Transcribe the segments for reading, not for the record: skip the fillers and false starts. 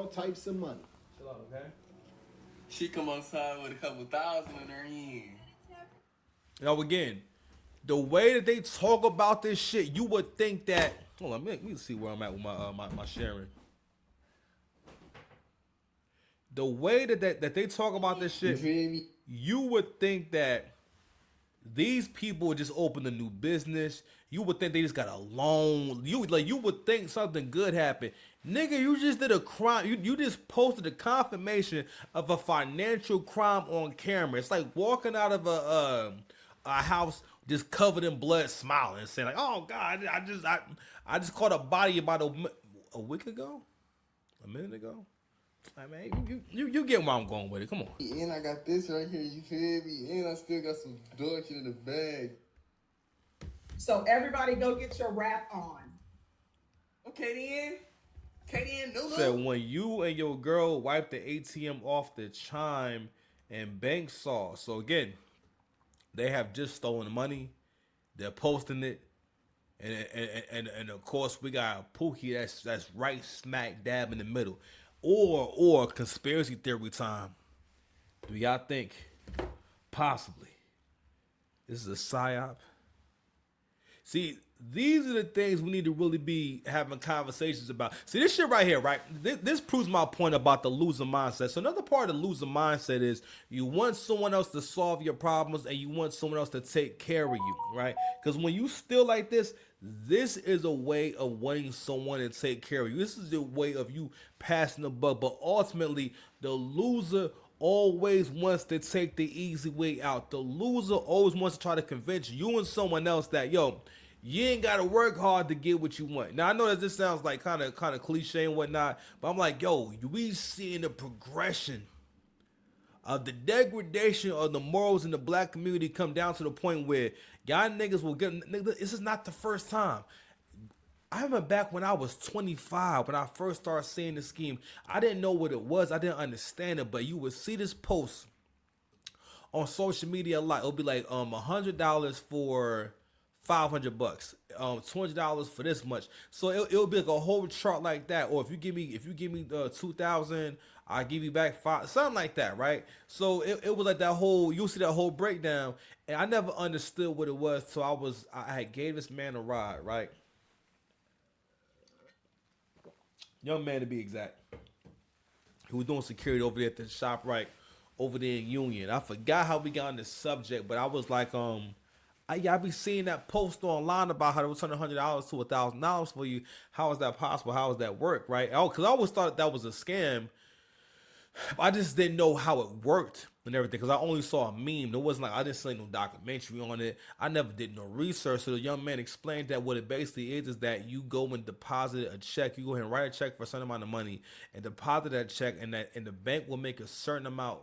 all types of money. Chill out, okay? She come outside with a couple thousand in her hand. Now again, the way that they talk about this shit, you would think that. Hold on, let me see where I'm at with my sharing. The way that they talk about this shit, you would think that these people would just open a new business. You would think they just got a loan. You would think something good happened. Nigga, you just did a crime. You just posted a confirmation of a financial crime on camera. It's like walking out of a house just covered in blood, smiling, saying like, "Oh God, I just caught a body about a week ago, a minute ago." I mean, you get where I'm going with it. Come on. And I got this right here, you feel me? And I still got some dog shit in the bag. So everybody go get your rap on. Okay then, no. Said when you and your girl wipe the ATM off the Chime and bank saw. So again, they have just stolen money. They're posting it. And of course we got Pookie that's right smack dab in the middle. Or conspiracy theory time. Do y'all think possibly this is a psyop? See, these are the things we need to really be having conversations about. See, this shit right here, right? This proves my point about the loser mindset. So another part of the loser mindset is you want someone else to solve your problems and you want someone else to take care of you, right? Because when you still like this is a way of wanting someone to take care of you. This is a way of you passing the buck. But ultimately, the loser always wants to take the easy way out. The loser always wants to try to convince you and someone else that, yo, you ain't got to work hard to get what you want. Now, I know that this sounds like kind of cliche and whatnot, but I'm like, yo, we seeing the progression of the degradation of the morals in the black community come down to the point where y'all niggas will get. This is not the first time. I remember back when I was 25, when I first started seeing the scheme, I didn't know what it was. I didn't understand it, but you would see this post on social media a lot. It'll be like $100 for $500, $200 for this much. So it'll be like a whole chart like that. Or if you give me 2,000, I give you back 5, something like that, right? So it was like that whole, you'll see that whole breakdown, and I never understood what it was. So I had gave this man a ride, right? Young man to be exact. He was doing security over there at the shop, right, over there in Union. I forgot how we got on this subject, but I was like, I be seeing that post online about how they were turning $100 to $1,000 for you. How is that possible? How does that work, right? Oh, because I always thought that was a scam. I just didn't know how it worked and everything because I only saw a meme. It wasn't like I didn't see no documentary on it. I never did no research. So the young man explained that what it basically is that you go and deposit a check. You go ahead and write a check for a certain amount of money and deposit that check, and the bank will make a certain amount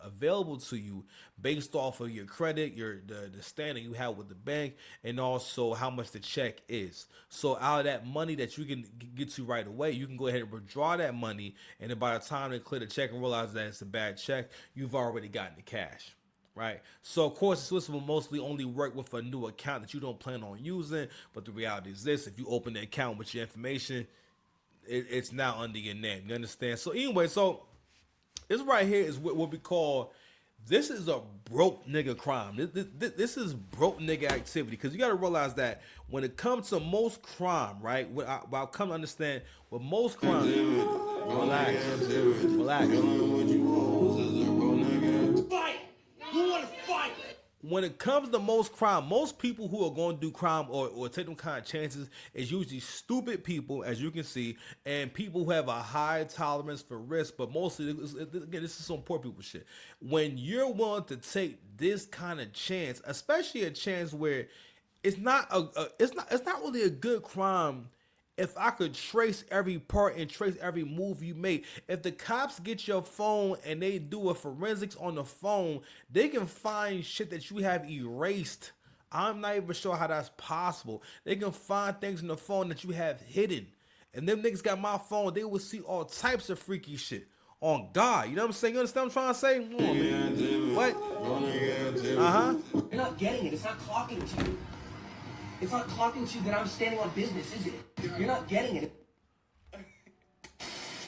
available to you based off of your credit, the standing you have with the bank, and also how much the check is. So out of that money that you can get to right away, you can go ahead and withdraw that money, and then by the time they clear the check and realize that it's a bad check, you've already gotten the cash. Right. So of course this will mostly only work with a new account that you don't plan on using. But the reality is this: if you open the account with your information, it's now under your name. You understand? So anyway, so this right here is what we call, this is a broke nigga crime. This is broke nigga activity, because you got to realize that when it comes to most crime, right, what I come to understand with most crime, relax. Fight! Who want to fight? When it comes to most crime, most people who are going to do crime or take them kind of chances is usually stupid people, as you can see, and people who have a high tolerance for risk. But mostly, again, this is some poor people shit. When you're willing to take this kind of chance, especially a chance where it's not really a good crime. If I could trace every part and trace every move you made, if the cops get your phone and they do a forensics on the phone, they can find shit that you have erased. I'm not even sure how that's possible. They can find things in the phone that you have hidden. And them niggas got my phone, they will see all types of freaky shit. On God, you know what I'm saying? You understand what I'm trying to say? What? You're not getting it. It's not clocking to you. It's not clocking to you that I'm standing on business, is it? You're not getting it.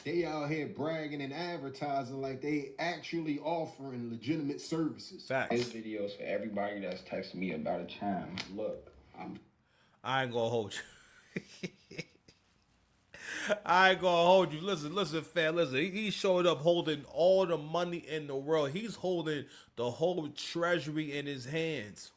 They out here bragging and advertising like they actually offering legitimate services. Facts. This video's for everybody that's texting me about a Chime. Look, I ain't gonna hold you. I ain't gonna hold you. Listen, fam. Listen, he showed up holding all the money in the world. He's holding the whole treasury in his hands.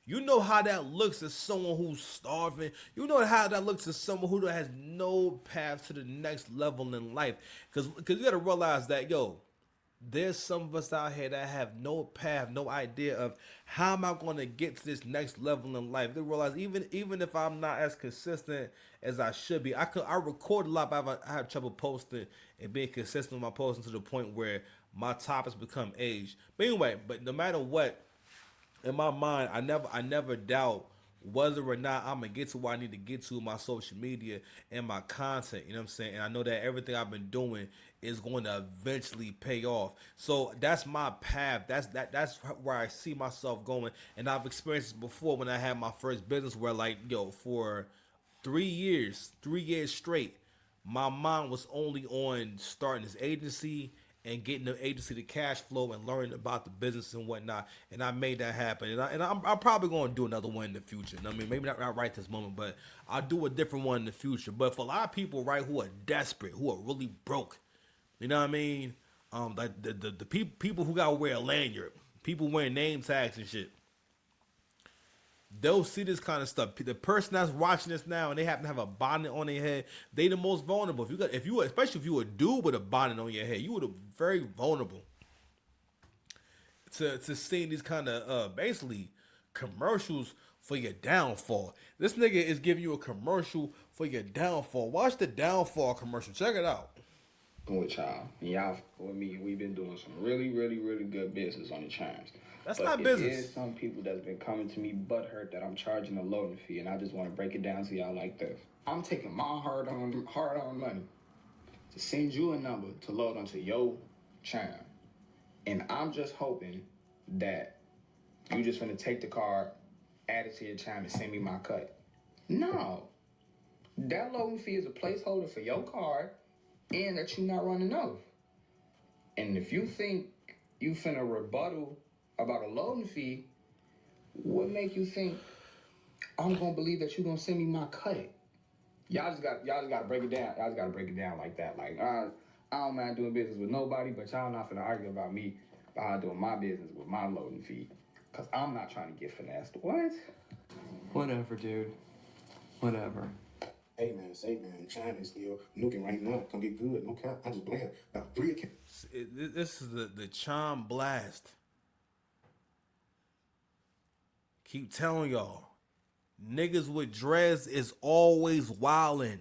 You know how that looks as someone who's starving. You know how that looks as someone who has no path to the next level in life. Because you got to realize that, yo, there's some of us out here that have no path, no idea of how am I going to get to this next level in life. They realize even if I'm not as consistent as I should be, I record a lot, but I have trouble posting and being consistent with my posting to the point where my topics become aged. But anyway, but no matter what, in my mind, I never doubt whether or not I'm gonna get to where I need to get to in my social media and my content. You know what I'm saying? And I know that everything I've been doing is going to eventually pay off. So that's my path. That's where I see myself going. And I've experienced this before when I had my first business where like, yo, for 3 years straight, my mind was only on starting this agency and getting the agency to cash flow and learning about the business and whatnot. And I made that happen. And I'm probably going to do another one in the future. I mean, maybe not right this moment, but I'll do a different one in the future. But for a lot of people, right, who are desperate, who are really broke, you know what I mean? Like the people who got to wear a lanyard, people wearing name tags and shit, they'll see this kind of stuff. The person that's watching this now and they happen to have a bonnet on their head, they the most vulnerable. Especially if you a dude with a bonnet on your head, you would very vulnerable to seeing these kind of basically commercials for your downfall. This nigga is giving you a commercial for your downfall. Watch the downfall commercial. Check it out. with y'all. And y'all with me, we've been doing some really, really, really good business on the Chimes. That's but not business. There's some people that's been coming to me butthurt that I'm charging a loading fee, and I just want to break it down to y'all like this. I'm taking my hard-earned money to send you a number to load onto your Chime, and I'm just hoping that you just gonna take the card, add it to your Chime, and send me my cut. No, that loading fee is a placeholder for your card, and that you not running off. And if you think you finna rebuttal about a loading fee, what make you think I'm gonna believe that you gonna send me my cut? Y'all just gotta break it down. Y'all just gotta break it down like that. Like I don't mind doing business with nobody, but y'all not finna argue about me about doing my business with my loading fee, cause I'm not trying to get finessed. What? Whatever, dude. Whatever. Hey man, Chime is still looking right now. Gonna get good. No cap. I just blame about 3 accounts. This is the Chime Blast. Keep telling y'all, niggas with dreads is always wildin'.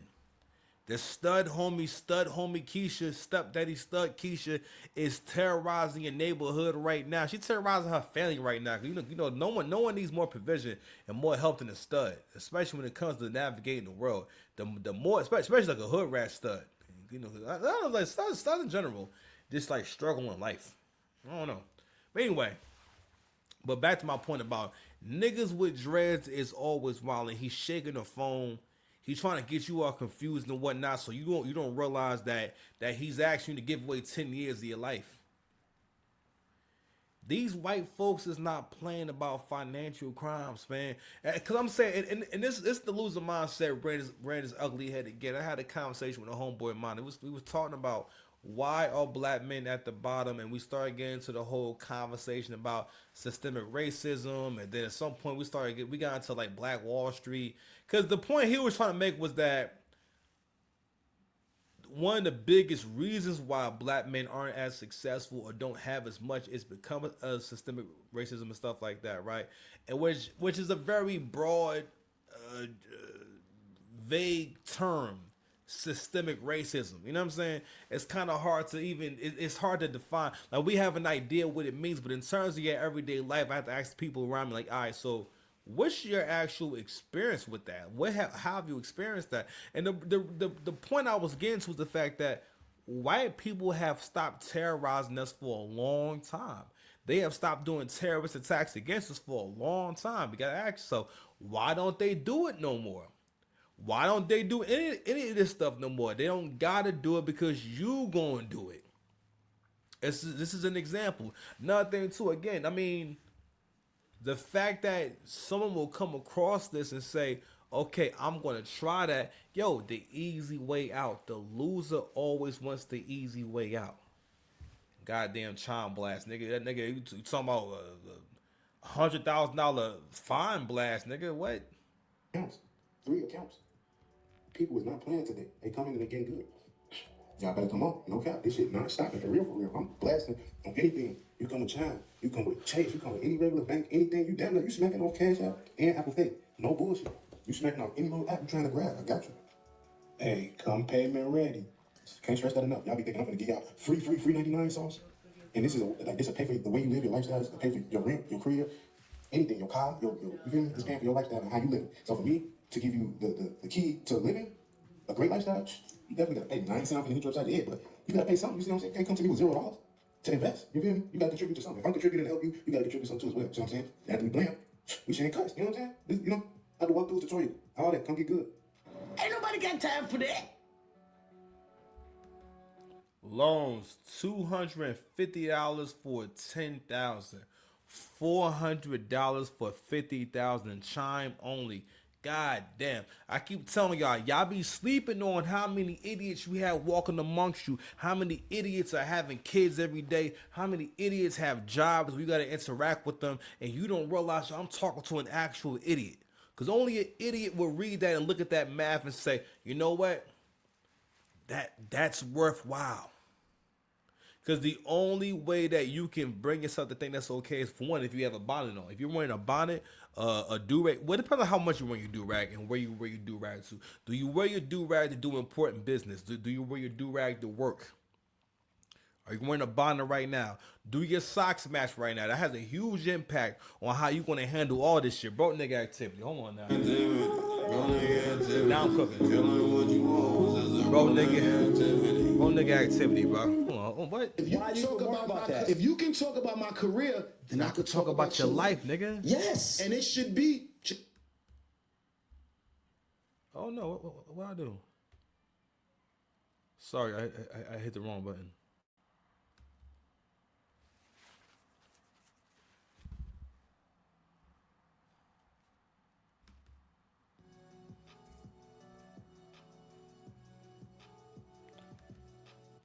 The stud homie Keisha, stepdaddy stud Keisha, is terrorizing your neighborhood right now. She terrorizing her family right now. You know, no one needs more provision and more help than a stud, especially when it comes to navigating the world. The more, especially like a hood rat stud. You know, I don't know, like studs in general, just like struggle in life. I don't know. But anyway, but back to my point about niggas with dreads is always wildin'. He's shaking the phone. He's trying to get you all confused and whatnot, so you don't realize that he's asking you to give away 10 years of your life. These white folks is not playing about financial crimes, man. Because I'm saying, and this the loser mindset, Brandon's ugly head again. I had a conversation with a homeboy of mine. We was talking about why are black men at the bottom, and we started getting into the whole conversation about systemic racism, and then at some point we got into like Black Wall Street, because the point he was trying to make was that one of the biggest reasons why black men aren't as successful or don't have as much is because of systemic racism and stuff like that, right? And which is a very broad, vague term. Systemic racism, you know what I'm saying? It's kind of hard to it's hard to define. Like, we have an idea what it means, but in terms of your everyday life, I have to ask people around me, like, all right, so what's your actual experience with that? How have you experienced that? And the point I was getting to was the fact that white people have stopped terrorizing us for a long time. They have stopped doing terrorist attacks against us for a long time. We gotta ask yourself, why don't they do it no more? Why don't they do any of this stuff no more? They don't gotta do it because you gonna do it. This is an example. Another thing too, again, I mean, the fact that someone will come across this and say, okay, I'm gonna try that. Yo, the easy way out. The loser always wants the easy way out. Goddamn Chime blast, nigga. That nigga, you talking about $100,000 fine blast, nigga? What? Accounts. 3 accounts. People is not playing today. They come in and they getting good. Y'all better come on. No cap. This shit not stopping for real, for real. I'm blasting on anything. You come with Chime. You come with Chase. You come with any regular bank. Anything. You damn near you smacking off Cash App and Apple Pay. No bullshit. You smacking off any little app you trying to grab. I got you. Hey, come payment ready. Can't stress that enough. Y'all be thinking I'm gonna give y'all free 99 sauce. And this is this will pay for the way you live, your lifestyle. This will pay for your rent, your crib, anything, your car, your you feel me? It's paying for your lifestyle and how you live. So for me to give you the key to living a great lifestyle, you definitely gotta pay 9 cents for the hit you upside the head, but you gotta pay something. You see what I'm saying? You can't come to me with $0 to invest. You feel me? You gotta contribute to something. If I'm contributing to help you, you gotta contribute something too as well. You see what I'm saying? Anthony Blam, we sharing cuts. You know what I'm saying? This, you know, I had to walk through the tutorial. All that, come get good. Ain't nobody got time for that. Loans $250 for 10,000, $400 for 50,000. Chime only. God damn. I keep telling y'all be sleeping on how many idiots you have walking amongst you, how many idiots are having kids every day, how many idiots have jobs, we gotta interact with them, and you don't realize I'm talking to an actual idiot. Because only an idiot will read that and look at that math and say, you know what? That's worthwhile. Because the only way that you can bring yourself to think that's okay is, for one, if you have a bonnet on. If you're wearing a bonnet, a do-rag, well, it depends on how much you wear your do-rag and where you wear your do-rag to. Do you wear your do-rag to do important business? Do you wear your do-rag to work? Are you wearing a bonnet right now? Do your socks match right now? That has a huge impact on how you're going to handle all this shit. Bro, nigga activity. Hold on now. Now I'm cooking. Bro, nigga activity, bro. Hold on. What? If you can talk about my career, then I could talk about your life, nigga. Yes. And it should be. Oh, no. What I do? Sorry, I hit the wrong button.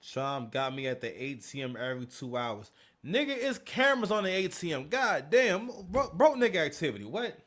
Chime got me at the ATM every 2 hours. Nigga, it's cameras on the ATM. God damn. Bro nigga activity. What?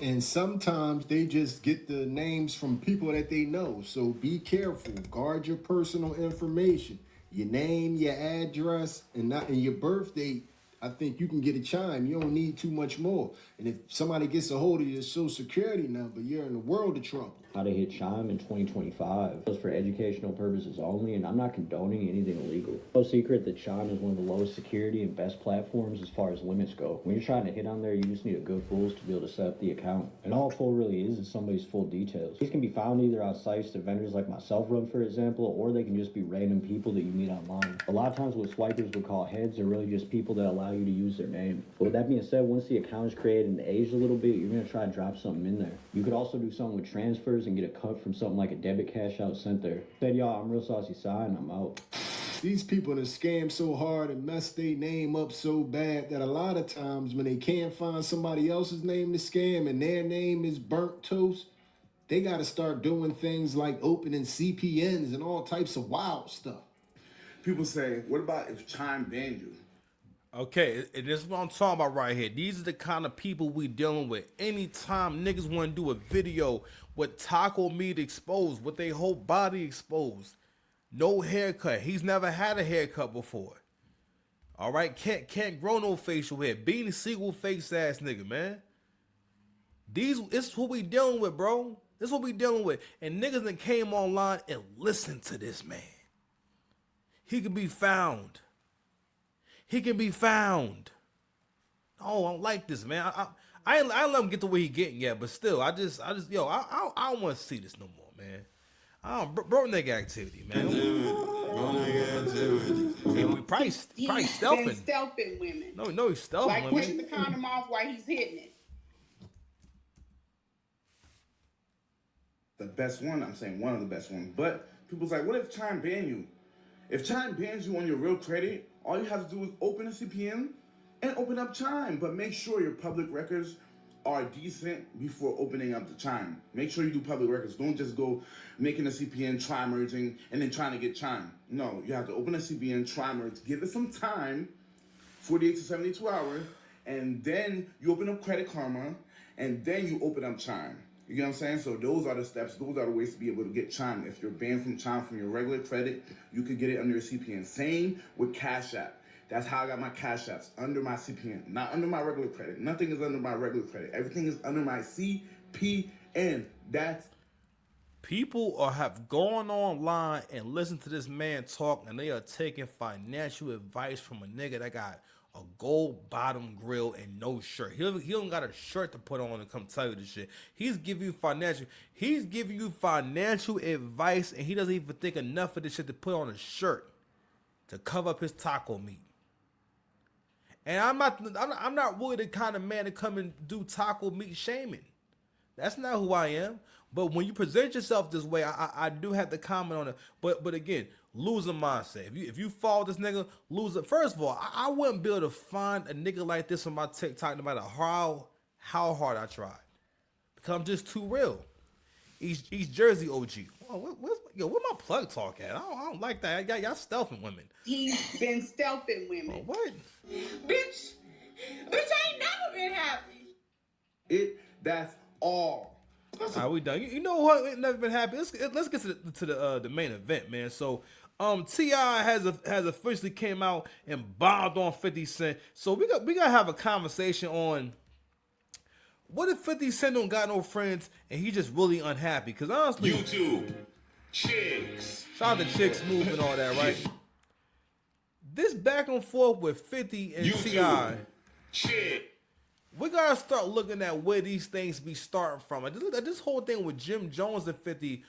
And sometimes they just get the names from people that they know. So be careful. Guard your personal information. Your name, your address, and your birth date. I think you can get a Chime. You don't need too much more. And if somebody gets a hold of your social security number, you're in a world of trouble. How to hit Chime in 2025. It's for educational purposes only, and I'm not condoning anything illegal. No secret that Chime is one of the lowest security and best platforms as far as limits go. When you're trying to hit on there, you just need a good fools to be able to set up the account. And all a fool really is somebody's full details. These can be found either on sites that vendors like myself run, for example, or they can just be random people that you meet online. A lot of times what swipers would call heads are really just people that allow you to use their name. But with that being said, once the account is created and aged a little bit, you're going to try to drop something in there. You could also do something with transfers and get a cut from something like a debit cash out sent there. Said y'all, I'm Real Saucy Sai and I'm out. These people that scam so hard and mess their name up so bad that a lot of times when they can't find somebody else's name to scam and their name is burnt toast, they got to start doing things like opening CPNs and all types of wild stuff. People say, what about if Chime banned you? Okay, and this is what I'm talking about right here. These are the kind of people we dealing with. Anytime niggas want to do a video with taco meat exposed, with their whole body exposed, no haircut. He's never had a haircut before. All right, can't grow no facial hair. Being a single face ass nigga, man. It's what we dealing with, bro. This is what we dealing with. And niggas that came online and listened to this man. He can be found. He can be found. Oh, I don't like this, man. I ain't let him get to where he getting yet, but still, I don't want to see this no more, man. Bro nigga activity, man. Yeah, we probably He's stealthing. been stealthing women. No, he's stealthing Like women. taking the condom off while he's hitting it. The best one, I'm saying one of the best ones. But people's like, what if Chime ban you? If Chime bans you on your real credit, all you have to do is open a CPN and open up Chime. But make sure your public records are decent before opening up the Chime. Make sure you do public records. Don't just go making a CPN, try merging, and then trying to get Chime. No, you have to open a CPN, try merge, give it some time, 48 to 72 hours, and then you open up Credit Karma, and then you open up Chime. You get what I'm saying? So those are the steps. Those are the ways to be able to get Chime. If you're banned from Chime from your regular credit, you could get it under your CPN. Same with Cash App. That's how I got my Cash Apps, under my CPN, not under my regular credit. Nothing is under my regular credit. Everything is under my CPN. That's People have gone online and listened to this man talk, and they are taking financial advice from a nigga that got a gold bottom grill and no shirt. He don't got a shirt to put on to come tell you this shit. He's giving you financial advice, and he doesn't even think enough of this shit to put on a shirt to cover up his taco meat. And I'm not really the kind of man to come and do taco meat shaming. That's not who I am. But when you present yourself this way, I do have to comment on it. But again, loser mindset. If you follow this nigga, loser. First of all, I wouldn't be able to find a nigga like this on my TikTok no matter how hard I tried. Because I'm just too real. East Jersey OG. Oh, where my plug talk at? I don't like that. Y'all stealthing women. He's been stealthing women. Oh, what? Bitch ain't never been happy. That's all. All right, we done. You know what? It never been happy. Let's get to the main event, man. So, T.I. has officially came out and bombed on 50 Cent. So we gotta have a conversation on what if 50 Cent don't got no friends and he just really unhappy? Because honestly, YouTube, chicks, shout out to Chicks Move and all that, right? This back and forth with 50 and T.I. chick. We gotta start looking at where these things be starting from. This whole thing with Jim Jones and 50